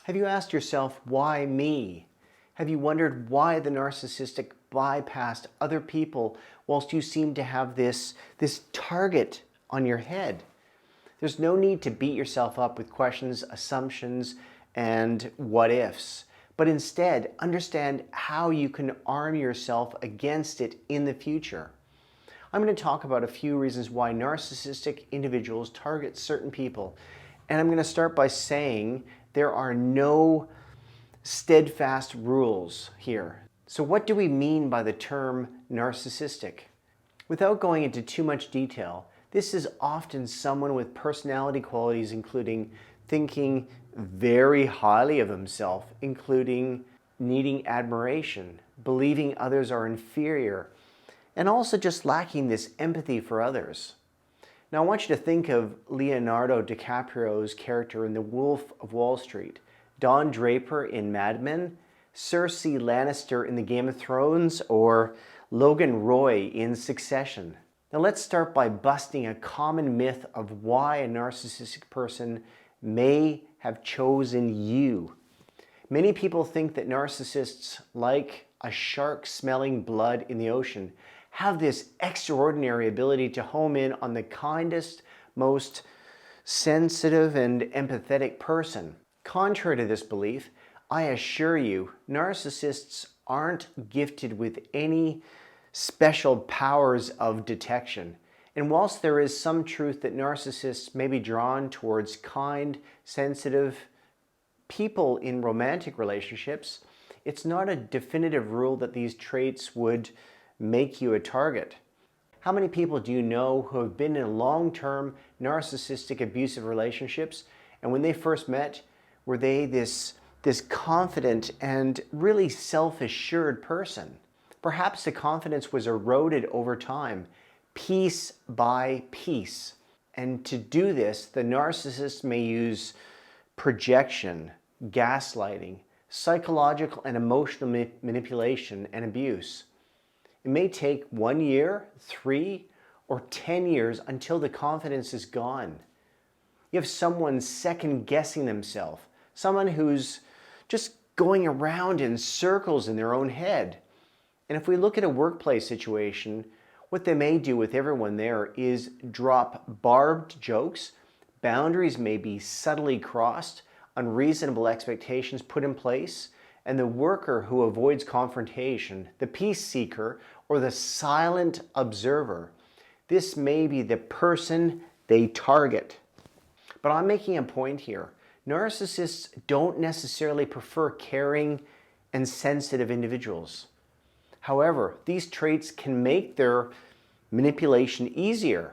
Have you asked yourself, why me? Have you wondered why the narcissistic bypassed other people whilst you seem to have this target on your head? There's no need to beat yourself up with questions, assumptions, and what ifs, but instead understand how you can arm yourself against it in the future. I'm going to talk about a few reasons why narcissistic individuals target certain people. And I'm going to start by saying there are no steadfast rules here. So what do we mean by the term narcissistic? Without going into too much detail, this is often someone with personality qualities including thinking very highly of himself, including needing admiration, believing others are inferior, and also just lacking this empathy for others. Now I want you to think of Leonardo DiCaprio's character in The Wolf of Wall Street, Don Draper in Mad Men, Cersei Lannister in the Game of Thrones, or Logan Roy in Succession. Now let's start by busting a common myth of why a narcissistic person may have chosen you. Many people think that narcissists, like a shark smelling blood in the ocean, have this extraordinary ability to home in on the kindest, most sensitive and empathetic person. Contrary to this belief, I assure you, narcissists aren't gifted with any special powers of detection. And whilst there is some truth that narcissists may be drawn towards kind, sensitive people in romantic relationships, it's not a definitive rule that these traits would make you a target. How many people do you know who have been in long-term narcissistic abusive relationships, and when they first met, were they this confident and really self-assured person? Perhaps the confidence was eroded over time, piece by piece. And to do this, the narcissist may use projection, gaslighting, psychological and emotional manipulation, and abuse. It may take 1 year, 3, or 10 years until the confidence is gone. You have someone second guessing themselves, someone who's just going around in circles in their own head. And if we look at a workplace situation, what they may do with everyone there is drop barbed jokes, boundaries may be subtly crossed, unreasonable expectations put in place, and the worker who avoids confrontation, the peace seeker, or the silent observer, this may be the person they target. But I'm making a point here. Narcissists don't necessarily prefer caring and sensitive individuals. However, these traits can make their manipulation easier.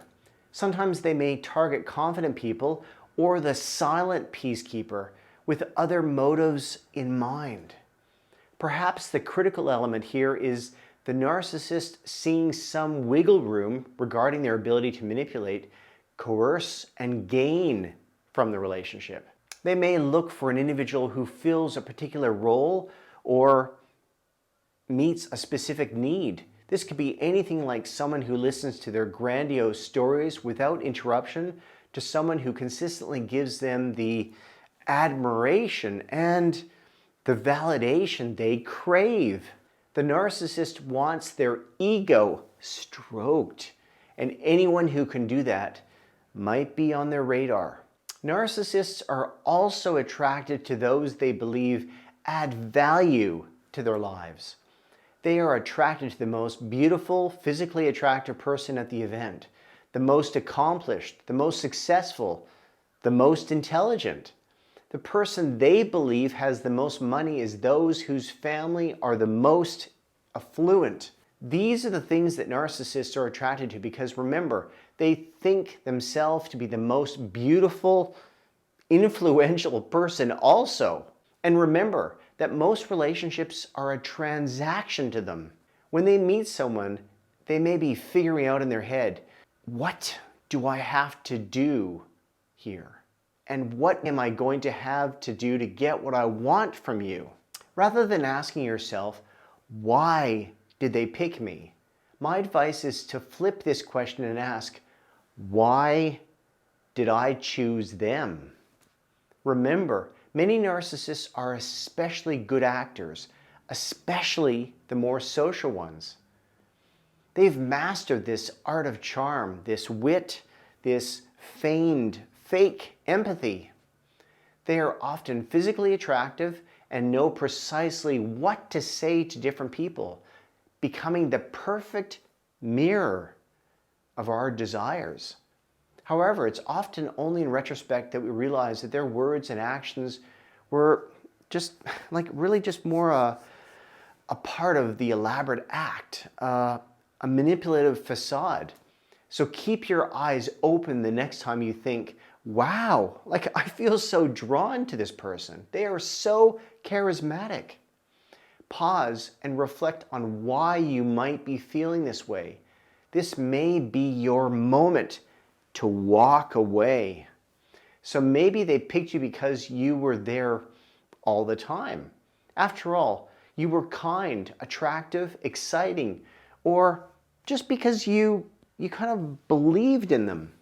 Sometimes they may target confident people or the silent peacekeeper with other motives in mind. Perhaps the critical element here is the narcissist seeing some wiggle room regarding their ability to manipulate, coerce, and gain from the relationship. They may look for an individual who fills a particular role or meets a specific need. This could be anything like someone who listens to their grandiose stories without interruption to someone who consistently gives them the admiration and the validation they crave. The narcissist wants their ego stroked, and anyone who can do that might be on their radar. Narcissists are also attracted to those they believe add value to their lives. They are attracted to the most beautiful, physically attractive person at the event, the most accomplished, the most successful, the most intelligent. The person they believe has the most money is those whose family are the most affluent. These are the things that narcissists are attracted to because remember, they think themselves to be the most beautiful, influential person also. And remember that most relationships are a transaction to them. When they meet someone, they may be figuring out in their head, what do I have to do here? And what am I going to have to do to get what I want from you? Rather than asking yourself, why did they pick me? My advice is to flip this question and ask, why did I choose them? Remember, Many narcissists are especially good actors, especially the more social ones. They've mastered this art of charm, this wit, this feigned, fake empathy. They are often physically attractive and know precisely what to say to different people, becoming the perfect mirror of our desires. However, it's often only in retrospect that we realize that their words and actions were just really just more a part of the elaborate act, a manipulative facade. So keep your eyes open the next time you think, wow, I feel so drawn to this person. They are so charismatic. Pause and reflect on why you might be feeling this way. This may be your moment to walk away. So maybe they picked you because you were there all the time. After all, you were kind, attractive, exciting, or just because you kind of believed in them.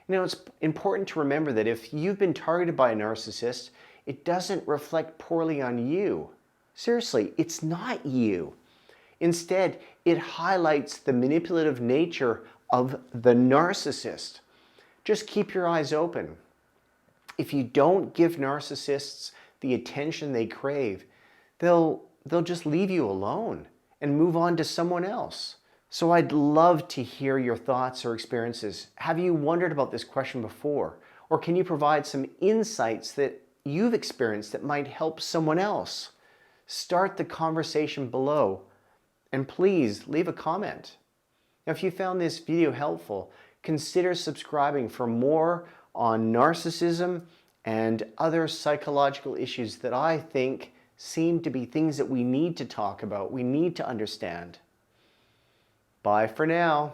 You know, it's important to remember that if you've been targeted by a narcissist, it doesn't reflect poorly on you. Seriously, it's not you. Instead, it highlights the manipulative nature of the narcissist. Just keep your eyes open. If you don't give narcissists the attention they crave, they'll just leave you alone and move on to someone else. So I'd love to hear your thoughts or experiences. Have you wondered about this question before? Or can you provide some insights that you've experienced that might help someone else? Start the conversation below, and please leave a comment. Now, if you found this video helpful, consider subscribing for more on narcissism and other psychological issues that I think seem to be things that we need to talk about, we need to understand. Bye for now.